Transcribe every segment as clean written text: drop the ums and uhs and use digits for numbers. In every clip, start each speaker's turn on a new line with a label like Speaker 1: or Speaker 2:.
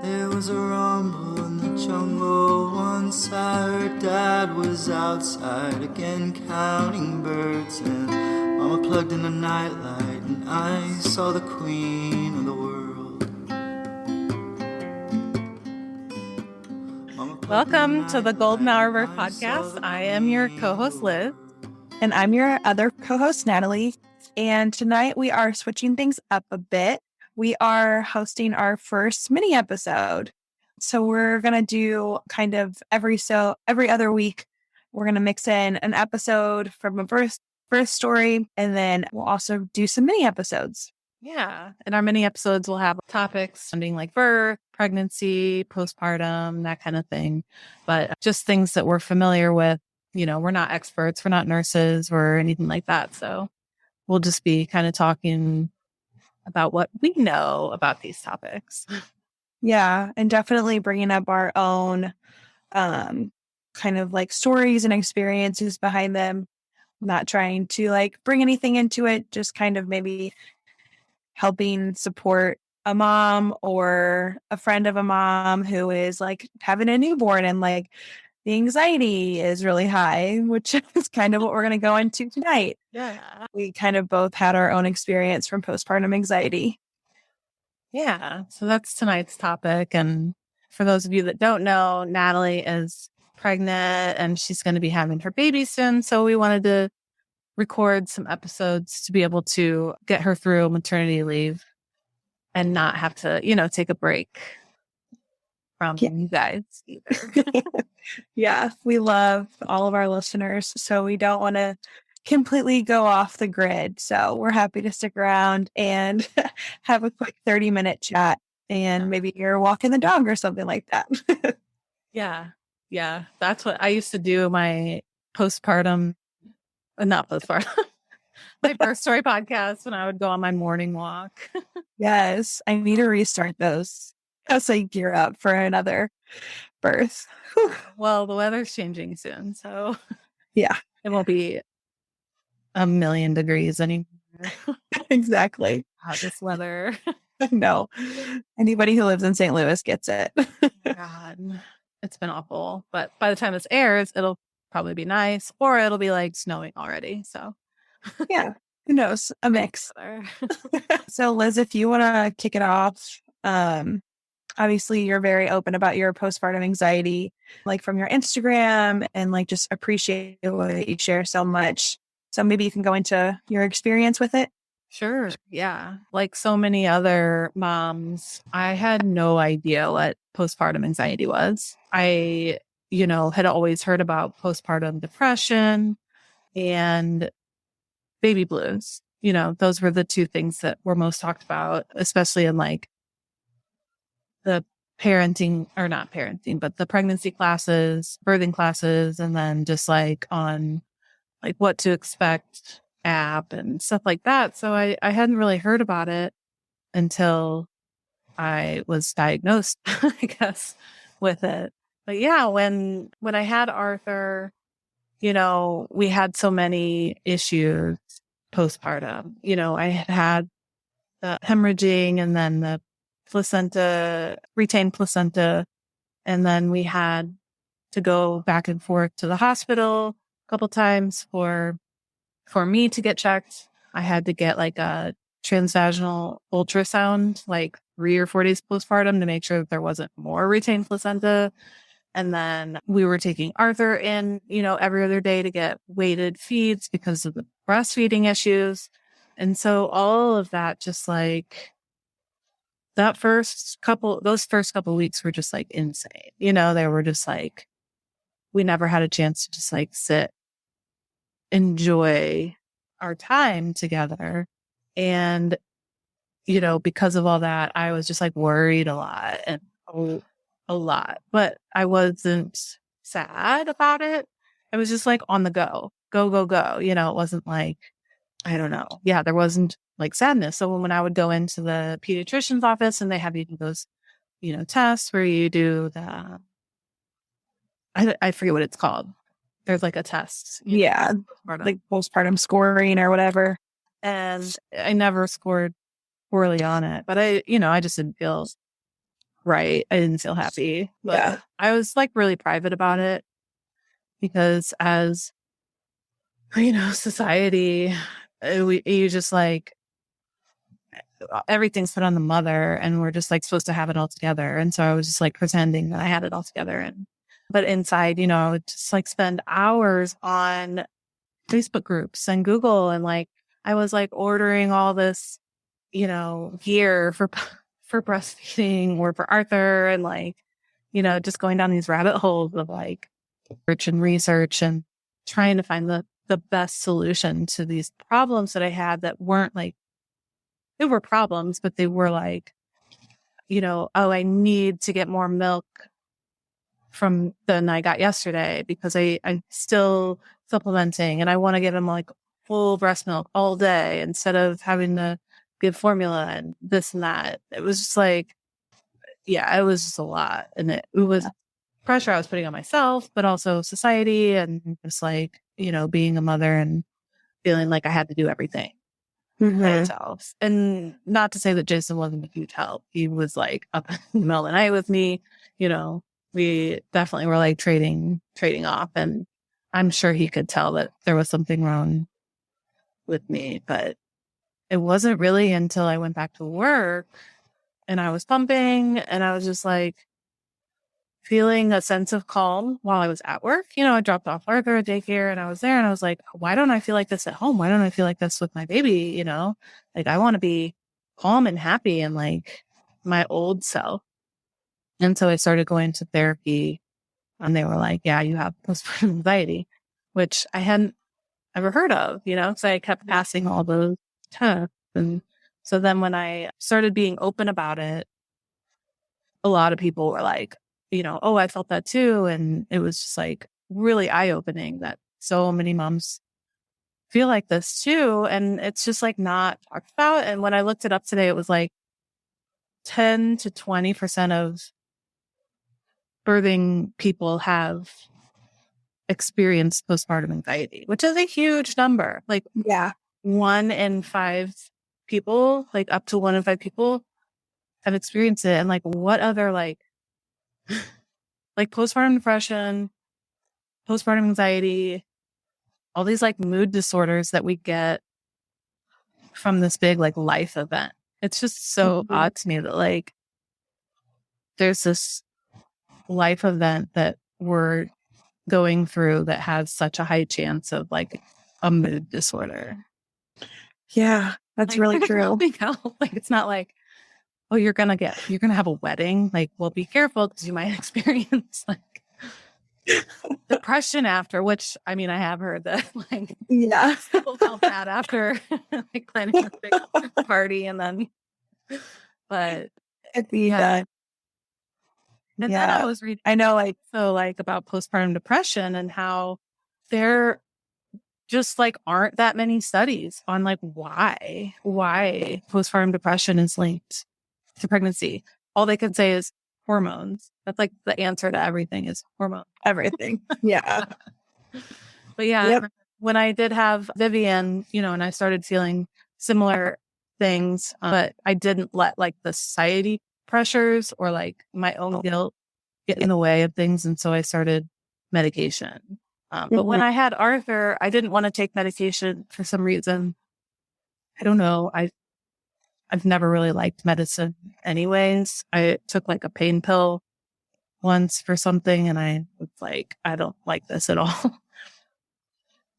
Speaker 1: There was a rumble in the jungle once. I heard Dad was outside again counting birds, and Mama plugged in a nightlight, and I saw the queen of the world.
Speaker 2: Welcome to the Golden Hour of Earth podcast. I am your co-host, Liz.
Speaker 3: And I'm your other co-host, Natalie. And tonight we are switching things up a bit. We are hosting our first mini episode. So we're going to do kind of every other week, we're going to mix in an episode from a birth story, and then we'll also do some mini episodes.
Speaker 2: Yeah. And our mini episodes will have topics sounding like birth, pregnancy, postpartum, that kind of thing. But just things that we're familiar with. You know, we're not experts, we're not nurses or anything like that. So we'll just be kind of talking about what we know about these topics.
Speaker 3: Yeah. And definitely bringing up our own kind of like stories and experiences behind them. Not trying to like bring anything into it, just kind of maybe helping support a mom or a friend of a mom who is like having a newborn and like the anxiety is really high, which is kind of what we're going to go into tonight.
Speaker 2: Yeah.
Speaker 3: We kind of both had our own experience from postpartum anxiety.
Speaker 2: Yeah. So that's tonight's topic. And for those of you that don't know, Natalie is pregnant and she's going to be having her baby soon. So we wanted to record some episodes to be able to get her through maternity leave and not have to, take a break from you guys either.
Speaker 3: Yeah, we love all of our listeners, so we don't want to completely go off the grid. So we're happy to stick around and have a quick 30-minute chat, and maybe you're walking the dog or something like that.
Speaker 2: Yeah. That's what I used to do. My postpartum, not postpartum, my birth story podcast when I would go on my morning walk.
Speaker 3: Yes, I need to restart those as I gear up for another birth. Whew.
Speaker 2: Well, the weather's changing soon, so
Speaker 3: yeah,
Speaker 2: it won't be 1,000,000 degrees anymore.
Speaker 3: Exactly.
Speaker 2: This weather.
Speaker 3: No, anybody who lives in St. Louis gets it.
Speaker 2: God, it's been awful. But by the time this airs, it'll probably be nice, or it'll be like snowing already. So
Speaker 3: yeah, who knows? A mix. So Liz, if you want to kick it off, obviously you're very open about your postpartum anxiety, like from your Instagram, and like just appreciate what you share so much. So maybe you can go into your experience with it.
Speaker 2: Sure. Yeah. Like so many other moms, I had no idea what postpartum anxiety was. I, had always heard about postpartum depression and baby blues. Those were the two things that were most talked about, especially in like the parenting, or not parenting, but the pregnancy classes, birthing classes, and then just like on like what to expect app and stuff like that. So I hadn't really heard about it until I was diagnosed, I guess, with it. But yeah, when I had Arthur, we had so many issues postpartum. I had the hemorrhaging and then the retained placenta. And then we had to go back and forth to the hospital a couple times for me to get checked. I had to get like a transvaginal ultrasound, like 3 or 4 days postpartum, to make sure that there wasn't more retained placenta. And then we were taking Arthur in, every other day to get weighted feeds because of the breastfeeding issues. And so all of that, just like those first couple weeks were just like insane. They were just like, we never had a chance to just like sit, enjoy our time together. And, because of all that, I was just like worried a lot, but I wasn't sad about it. I was just like on the go. It wasn't like, I don't know. Yeah, there wasn't like sadness. So when I would go into the pediatrician's office and they have you do those, tests where you do the, I forget what it's called. There's like a test.
Speaker 3: Like postpartum scoring or whatever.
Speaker 2: And I never scored poorly on it, but I just didn't feel right. I didn't feel happy, but
Speaker 3: Yeah.
Speaker 2: I was like really private about it because as society, you just like everything's put on the mother and we're just like supposed to have it all together. And so I was just like pretending that I had it all together. But inside, I would just like spend hours on Facebook groups and Google. And like, I was like ordering all this, gear for breastfeeding or for Arthur and like, just going down these rabbit holes of like research and trying to find the best solution to these problems that I had that weren't like, they were problems, but they were like, oh, I need to get more milk than I got yesterday because I'm still supplementing and I want to give him like full breast milk all day instead of having to give formula and this and that. It was just like, yeah, it was just a lot. And it was pressure I was putting on myself, but also society and just like, being a mother and feeling like I had to do everything by myself. And not to say that Jason wasn't a huge help. He was like up in the middle of the night with me, we definitely were like trading off. And I'm sure he could tell that there was something wrong with me, but it wasn't really until I went back to work and I was pumping and I was just like feeling a sense of calm while I was at work. I dropped off Arthur at daycare and I was there and I was like, why don't I feel like this at home? Why don't I feel like this with my baby? Like I want to be calm and happy and like my old self. And so I started going to therapy and they were like, yeah, you have postpartum anxiety, which I hadn't ever heard of, so I kept passing all those tests. And so then when I started being open about it, a lot of people were like, oh, I felt that too. And it was just like really eye opening that so many moms feel like this too. And it's just like not talked about. And when I looked it up today, it was like 10 to 20% of birthing people have experienced postpartum anxiety, which is a huge number. Like,
Speaker 3: Yeah.
Speaker 2: 1 in 5 people, like up to 1 in 5 people have experienced it. And like, what other like postpartum depression, postpartum anxiety, all these like mood disorders that we get from this big like life event. It's just so odd to me that like there's this life event that we're going through that has such a high chance of like a mood disorder.
Speaker 3: Yeah, that's
Speaker 2: like,
Speaker 3: really true.
Speaker 2: Like it's not like, oh, you're gonna have a wedding. Like, well, be careful because you might experience like depression after, which I mean, I have heard that like
Speaker 3: Yeah.
Speaker 2: people felt bad after like planning a big party and then, but
Speaker 3: Yeah.
Speaker 2: and then I was reading,
Speaker 3: I know, like,
Speaker 2: so like about postpartum depression and how there just like aren't that many studies on like why postpartum depression is linked to pregnancy. All they can say is hormones. That's like the answer to everything is hormones.
Speaker 3: everything. Yeah.
Speaker 2: But yeah,
Speaker 3: Yep.
Speaker 2: when I did have Vivian, and I started feeling similar things, but I didn't let like the society pressures or like my own guilt get in the way of things. And so I started medication. But when I had Arthur, I didn't want to take medication for some reason. I don't know. I've never really liked medicine anyways. I took like a pain pill once for something and I was like, I don't like this at all.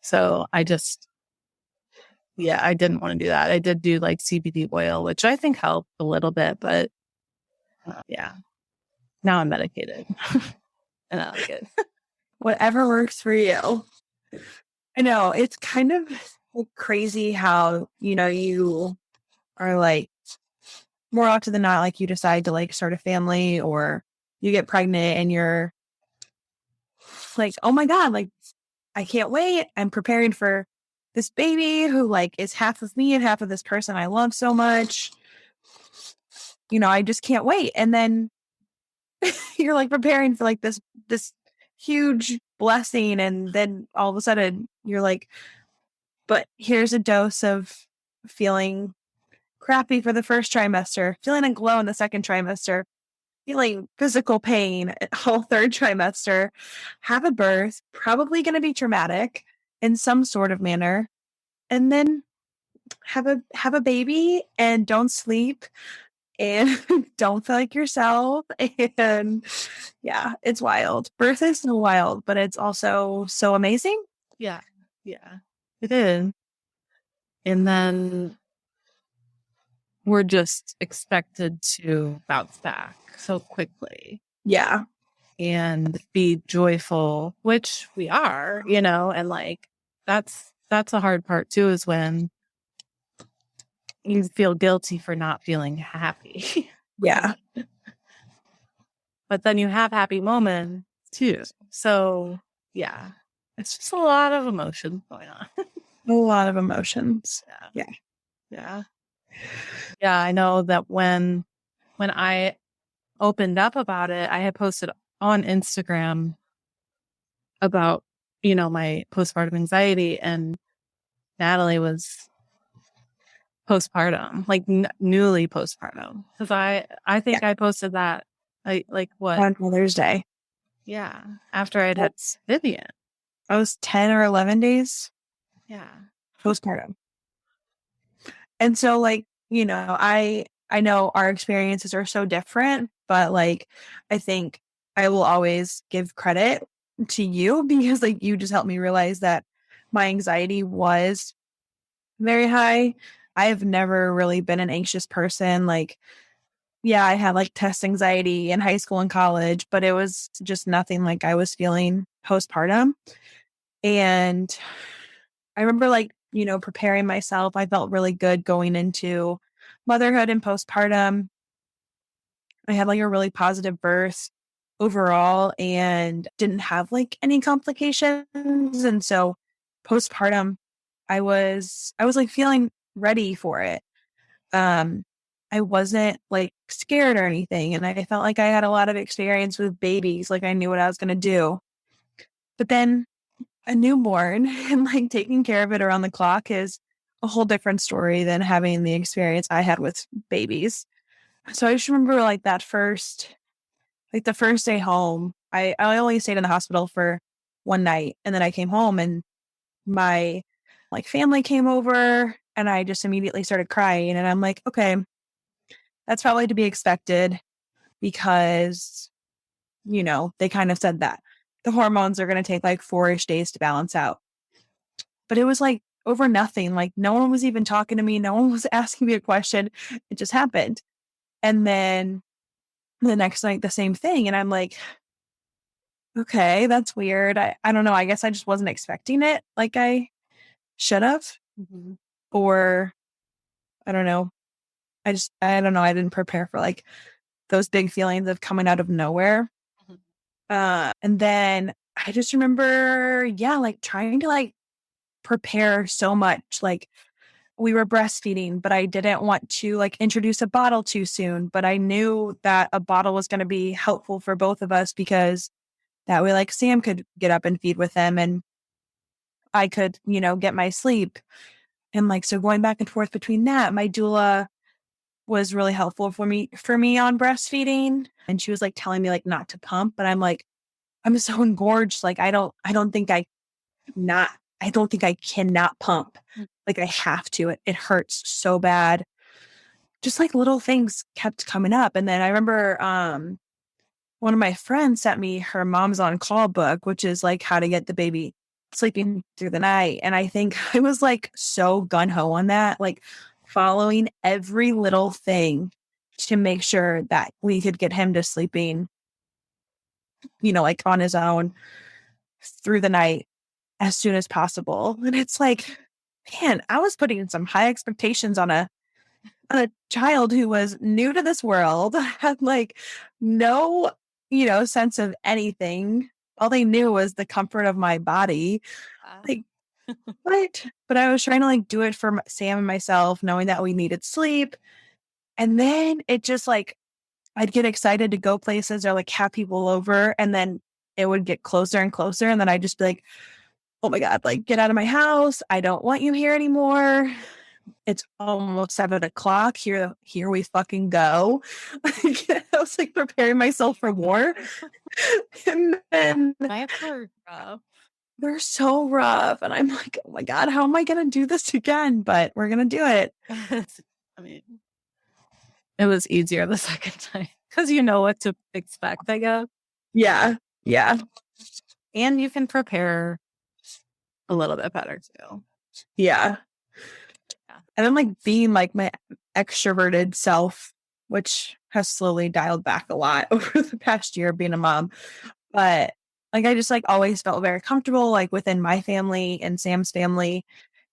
Speaker 2: So I didn't want to do that. I did do like CBD oil, which I think helped a little bit, but now I'm medicated and I like it.
Speaker 3: Whatever works for you. I know it's kind of crazy how, you are like more often than not, like you decide to like start a family or you get pregnant and you're like, oh my God, like I can't wait. I'm preparing for this baby who like is half of me and half of this person I love so much. I just can't wait. And then you're like preparing for like this huge blessing. And then all of a sudden you're like, but here's a dose of feeling crappy for the first trimester, feeling a glow in the second trimester, feeling physical pain whole third trimester, have a birth, probably going to be traumatic in some sort of manner, and then have a baby and don't sleep and don't feel like yourself. And yeah, it's wild. Birth is so wild, but it's also so amazing.
Speaker 2: Yeah. Yeah. It is. And then we're just expected to bounce back so quickly
Speaker 3: Yeah.
Speaker 2: and be joyful, which we are, and like that's a hard part too, is when you feel guilty for not feeling happy.
Speaker 3: Yeah.
Speaker 2: But then you have happy moments too. So yeah, it's just a lot of emotion going on.
Speaker 3: A lot of emotions.
Speaker 2: Yeah. Yeah, I know that when I opened up about it, I had posted on Instagram about, my postpartum anxiety, and Natalie was postpartum, like newly postpartum. Cause I think I posted that like what?
Speaker 3: On Mother's Day.
Speaker 2: Yeah. After I'd had Vivian.
Speaker 3: I was 10 or 11 days
Speaker 2: Yeah.
Speaker 3: postpartum. And so like, I know our experiences are so different, but like, I think I will always give credit to you because like you just helped me realize that my anxiety was very high. I have never really been an anxious person. Like, yeah, I had like test anxiety in high school and college, but it was just nothing like I was feeling postpartum. And I remember like, preparing myself. I felt really good going into motherhood and postpartum. I had like a really positive birth overall and didn't have like any complications. And so postpartum, I was like feeling ready for it. I wasn't like scared or anything. And I felt like I had a lot of experience with babies. Like I knew what I was going to do. But then a newborn and like taking care of it around the clock is a whole different story than having the experience I had with babies. So I just remember like the first day home, I only stayed in the hospital for one night and then I came home and my like family came over and I just immediately started crying and I'm like, okay, that's probably to be expected because, they kind of said that the hormones are going to take like 4-ish days to balance out. But it was like over nothing. Like no one was even talking to me. No one was asking me a question. It just happened. And then the next night, the same thing. And I'm like, okay, that's weird. I don't know. I guess I just wasn't expecting it like I should have.
Speaker 2: Mm-hmm.
Speaker 3: Or I don't know. I don't know. I didn't prepare for like those big feelings of coming out of nowhere. And then I just remember, yeah, like trying to like prepare so much. Like we were breastfeeding, but I didn't want to like introduce a bottle too soon. But I knew that a bottle was going to be helpful for both of us because that way, like Sam could get up and feed with them and I could, get my sleep. And like, so going back and forth between that, my doula was really helpful for me on breastfeeding. And she was like telling me like not to pump, but I'm like, I'm so engorged. Like, I don't think I cannot pump. Like I have to, it hurts so bad. Just like little things kept coming up. And then I remember, one of my friends sent me her Mom's on Call book, which is like how to get the baby sleeping through the night. And I think I was like so gung-ho on that, like following every little thing to make sure that we could get him to sleeping, like on his own through the night as soon as possible. And it's like, man, I was putting some high expectations on a child who was new to this world, had like no, sense of anything. All they knew was the comfort of my body. Like, what? But I was trying to like do it for Sam and myself, knowing that we needed sleep. And then it just like, I'd get excited to go places or like have people over. And then it would get closer and closer. And then I'd just be like, oh my God, like get out of my house. I don't want you here anymore. it's almost 7:00. Here we fucking go. I was like preparing myself for war. And then
Speaker 2: Nights are rough.
Speaker 3: they're so rough. And I'm like, oh my God, how am I going to do this again? But we're going to do it.
Speaker 2: I mean, it was easier the second time because you know what to expect, I guess.
Speaker 3: Yeah. Yeah.
Speaker 2: And you can prepare a little bit better too.
Speaker 3: Yeah.
Speaker 2: Yeah.
Speaker 3: And then like being like my extroverted self, which has slowly dialed back a lot over the past year being a mom. But like I just like always felt very comfortable like within my family and Sam's family.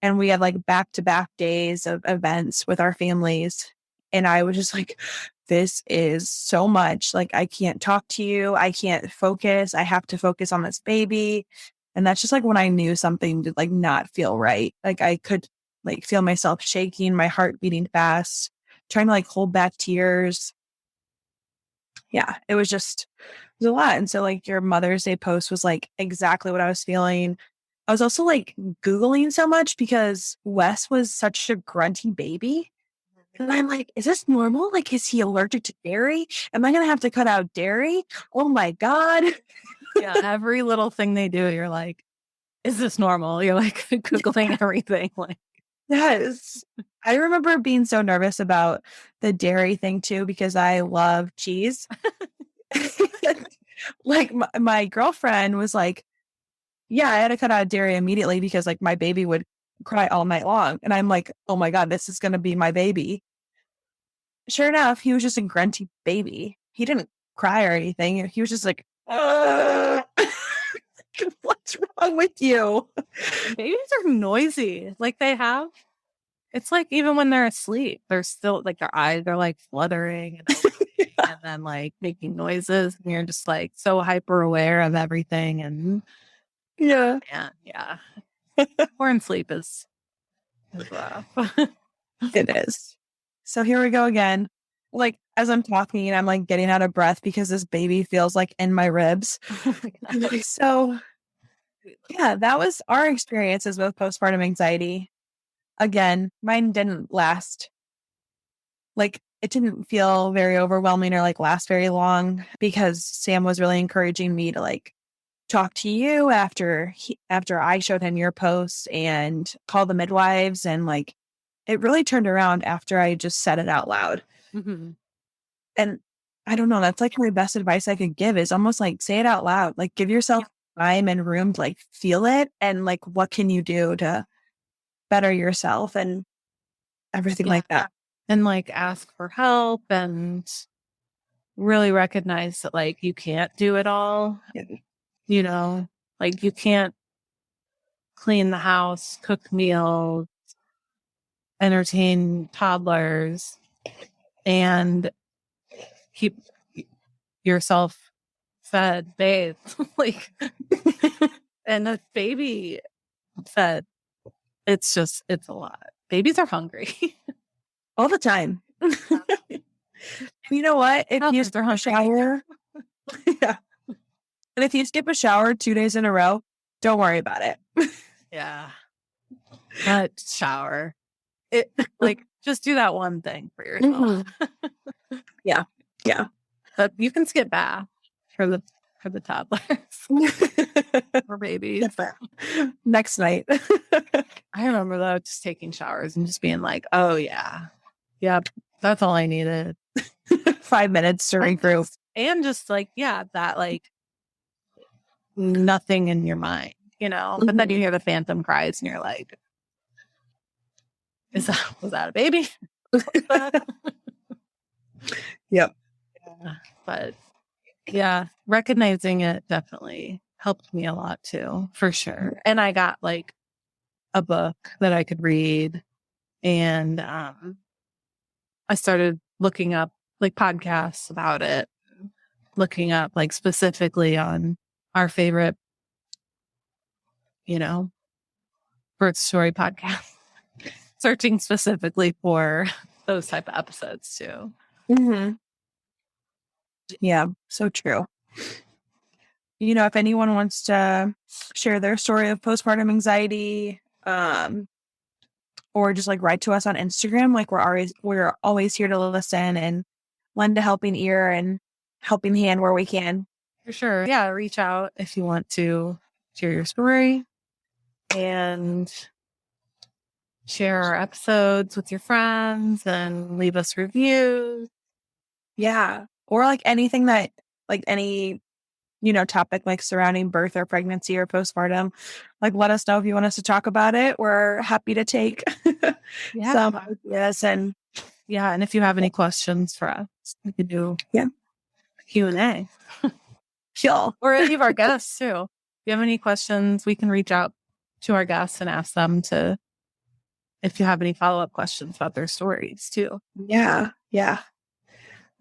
Speaker 3: And we had like back-to-back days of events with our families. And I was just like, this is so much. Like, I can't talk to you. I can't focus. I have to focus on this baby. And that's just like when I knew something did like not feel right. Like I could like feel myself shaking, my heart beating fast, trying to like hold back tears. Yeah, it was a lot. And so like your Mother's Day post was like exactly what I was feeling. I was also like Googling so much because Wes was such a grunty baby. And I'm like, is this normal? Like, is he allergic to dairy? Am I going to have to cut out dairy? Oh my God.
Speaker 2: Yeah. Every little thing they do, you're like, is this normal? You're like Googling everything. Like,
Speaker 3: Yes. I remember being so nervous about the dairy thing too, because I love cheese. Like my girlfriend was like, yeah, I had to cut out dairy immediately because like my baby would cry all night long. And I'm like, oh my God, this is going to be my baby. Sure enough, he was just a grunty baby. He didn't cry or anything. He was just like, "Ugh." What's wrong with you?
Speaker 2: babies are noisy. Like it's like even when they're asleep, they're still like their eyes are like fluttering and, and then like making noises. And you're just like so hyper aware of everything. And
Speaker 3: Yeah.
Speaker 2: yeah. Porn sleep is rough.
Speaker 3: It is. So here we go again. Like as I'm talking, I'm like getting out of breath because this baby feels like in my ribs.
Speaker 2: Oh my God.
Speaker 3: So yeah, that was our experiences with postpartum anxiety. Again, mine didn't last. Like it didn't feel very overwhelming or like last very long because Sam was really encouraging me to like talk to you after I showed him your post and call the midwives, and like it really turned around after I just said it out loud.
Speaker 2: Mm-hmm.
Speaker 3: And I don't know, that's like my best advice I could give is almost like say it out loud, like give yourself time and room to like feel it, and like what can you do to better yourself and everything like that.
Speaker 2: And like ask for help and really recognize that like you can't do it all.
Speaker 3: Yeah.
Speaker 2: You know, like you can't clean the house, cook meals, entertain toddlers, and keep yourself fed, bathed, like, and a baby fed. It's a lot. Babies are hungry.
Speaker 3: All the time. You know what? If you skip a shower, yeah. And if you skip a shower 2 days in a row, don't worry about it.
Speaker 2: Yeah. But shower. It like just do that one thing for yourself.
Speaker 3: Mm-hmm. Yeah. Yeah.
Speaker 2: But you can skip bath for the toddlers or babies.
Speaker 3: Next night.
Speaker 2: I remember though just taking showers and just being like, oh yeah. Yep. That's all I needed.
Speaker 3: 5 minutes to regroup.
Speaker 2: And just like, yeah, that like nothing in your mind, you know. But then you hear the phantom cries and you're like, was that a baby?
Speaker 3: Yep.
Speaker 2: Yeah. But yeah, recognizing it definitely helped me a lot too, for sure. And I got like a book that I could read, and I started looking up like podcasts about it, looking up like specifically on our favorite, you know, birth story podcast, searching specifically for those type of episodes too.
Speaker 3: Mm-hmm. Yeah, so true. You know, if anyone wants to share their story of postpartum anxiety, or just like write to us on Instagram. Like we're always here to listen and lend a helping ear and helping hand where we can.
Speaker 2: For sure. Yeah. Reach out if you want to share your story and share our episodes with your friends and leave us reviews.
Speaker 3: Yeah. Or like anything that, like any, topic like surrounding birth or pregnancy or postpartum, like let us know if you want us to talk about it. We're happy to take some ideas and
Speaker 2: and if you have any questions for us, we can do Q&A.
Speaker 3: chill.
Speaker 2: Or any of our guests too. If you have any questions, we can reach out to our guests and ask them if you have any follow-up questions about their stories too.
Speaker 3: Yeah. Yeah.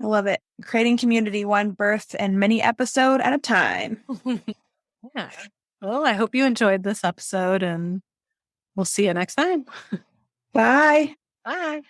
Speaker 3: I love it. Creating community, one birth and mini episode at a time.
Speaker 2: Yeah. Well, I hope you enjoyed this episode and we'll see you next time.
Speaker 3: Bye.
Speaker 2: Bye.